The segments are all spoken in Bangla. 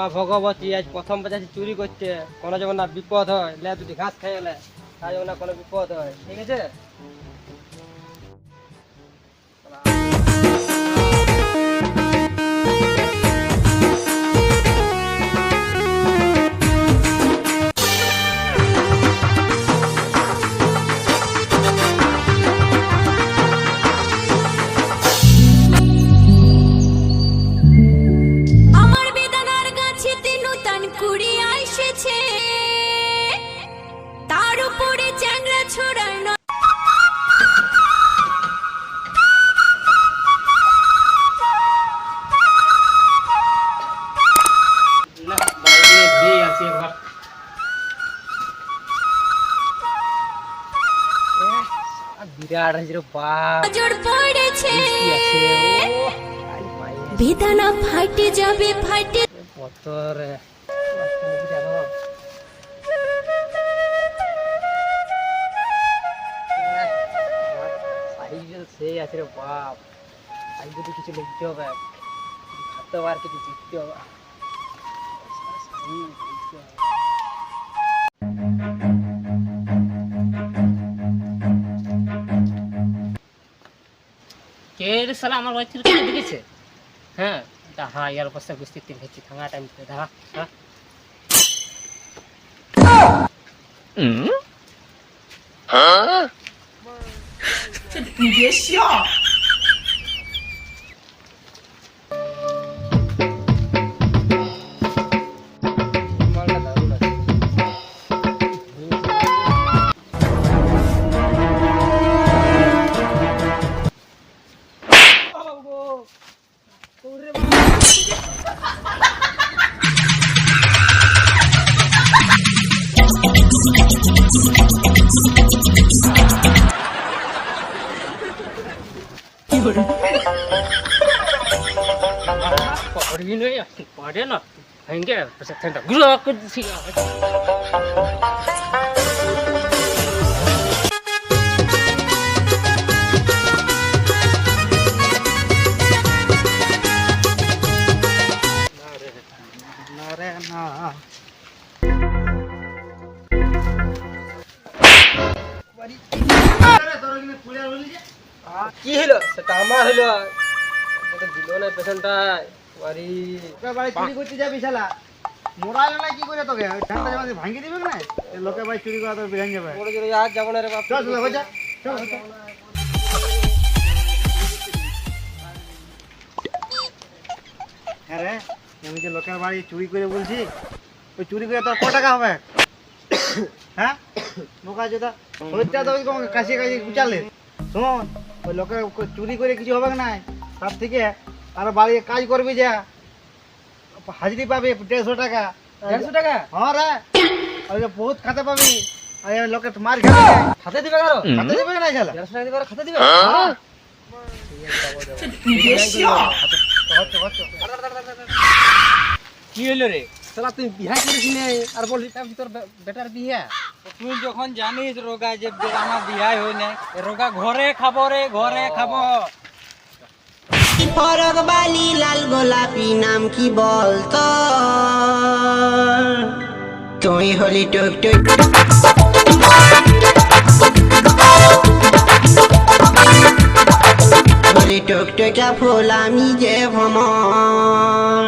মা ভগবতী আজ প্রথম বাজাচ্ছি চুরি করছে, কোনো যেমন না বিপদ হয়, লে দুটি ঘাস খেয়ে গেলে তাই যেমন না কোনো বিপদ হয়, ঠিক আছে? বিরাট আছে রে বাপ, নজর পড়েছে ও বেদনা ফাটে যাবে ফাটে কত রে সেই আছে রে বাপ, আজ যদি কিছু লিখতে হবে, খাতে হবে আর কিছু জিততে হবে। কে রে শালা আমার বাড়ি থেকে কেটে দিয়েছে? হ্যাঁ হ্যাঁ ইয়ার অবস্থা বুঝতে পেরেছি, থাঙা টাইম দেখা পড়বি নই পড়ে না ভেঙে সেটা গুলো করছি। কি হলো সেটা আমার হলো, দিল না পেশেন্টটা বাড়ি বাড়ি চুরি করতে যাবি শালা, মোরাল না কি করে তোকে ঠান্ডা জামা ভাঙিয়ে দিবে না, লোকের বাড়ি চুরি করা তোর বিহান যাবে। বলে যে আজ যাবো না রে বাপ, চল চল হয়ে যা চল। হ্যাঁ রে, আমি যে লোকের বাড়ি চুরি করে বলছি, ওই চুরি করে তোর ক টাকা হবে? হ্যাঁ নোকা যেটা হইটা তো কাশি কাশি কুচালে। শোন, ওই লোকের চুরি করে কিছু হবে না, তার থেকে আর বাড়ি কাজ করবি যা, হাজিরি পাবি 150 টাকা। 150 টাকা? হ্যাঁ রে, ওই যে বহুত খাতে পাবি, আর এই লোকে মার খাবে, খাতে দিবে কারো? খাতে দিবে না শালা। 150 টাকা দিবে আর খাতে দিবে? কি হলো রে শালা, তুই বিয়া করিস নে আর বললি তোর বেটার বিয়া? তুই যখন জানিস রোগা যে আমার বিয়াই হয় না, রোগা ঘরে খাবো রে, ঘরে খাবো। ফরক বালি লাল গোলাপি নাম কি বলতো, তুই হলি টুক টুক হলি টুক টুকা ফুল, আমি যে ভ্রমর।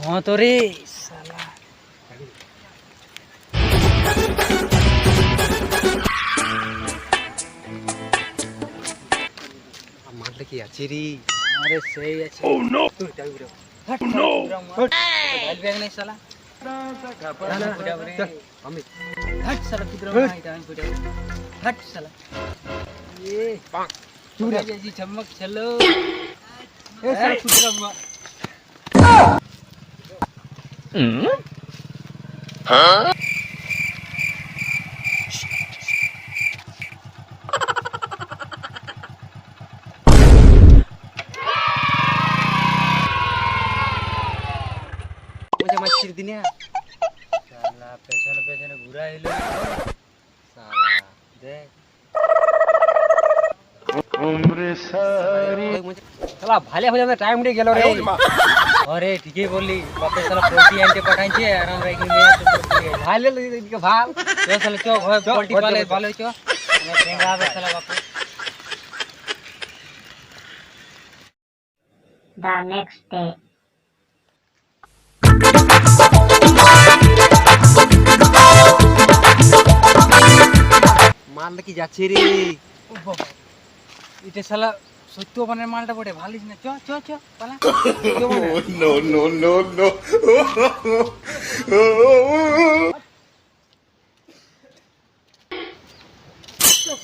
হ্যাঁ তো রে শালা, মারলে কি আছে রে? আরে সেই আছে। Oh no! তুই যাবি রে। Oh no! মোবাইল ব্যাগ নাই শালা। আমি হট শালা কুদরা নাই আমি পড়ে হট শালা। এ চুরা जी चमक चलो ए साला कुतरा মজা মাছির দিনে শালা পেছনে পেছনে ঘুরা এলো শালা দেখ শালা ভালে হয়ে যাবে টাইম দিয়ে গেল রে আরে ঠিকই বললি বাপে শালা পোল্ট্রি আনতে পাঠাইছে আর আমরা এখানে ভালো এদিকে ভাল তো শালা চো ঘরে পোল্ট্রি পালে ভালো চো আমরা টেঙ্গা হবে শালা বাপে The next day. মাল নাকি যাচ্ছে রে এটা শালা সত্য বানের মালটা বটে ভালিস না চ চ চ পালা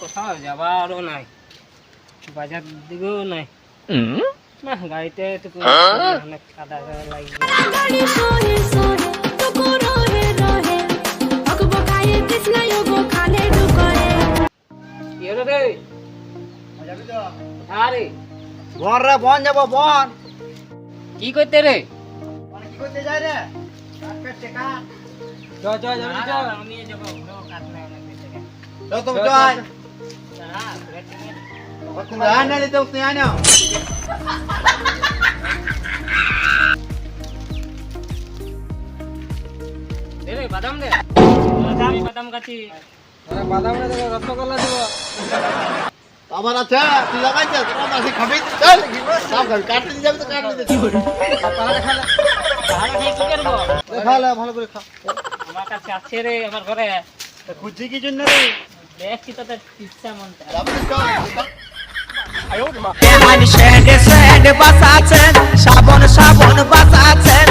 কোথাও যাবারও নাই, বাজার দিকেও নাই। না গাড়িতে তো অনেক কাদা লাগবে। গাড়ি সোহে সোহে তোকো রহে রহে বকবকায়ে কৃষ্ণ যোগো খালে ঢুকরে কি হলো রে? যাবি তো আরে বন রে, বন যাবো বন। কি করতে রে? মানে কি করতে যাই রে? কাট কাটছে কাট। চ চ যাবি চ আমি যাবো, কাট নাই অনেক বেশি। তো তুমি যাই। হ্যাঁ, ঘুরে টিঙে। তুমি আয় না দিতে তুমি আয় না। দে রে বাদাম দে। আমি বাদাম কাটি। আরে বাদাম না দেবো রসগোল্লা দেবো আবার আছে তুই লাগাইছ তোরা মাসে খাবি চল সব খাবি কাটতে যাবি তো কাটতে দে পালা খালা তাহলে কি করবো? খা লে ভালো করে খা আমার কাছে আছে রে, আমার ঘরে। খুঁজছি কি জন্য রে দেখছি তোদের ইচ্ছা মনটা। যাবি তো চল এমন শেড শেড বাসাছেন শ্রাবণ শ্রাবণ বাসাছেন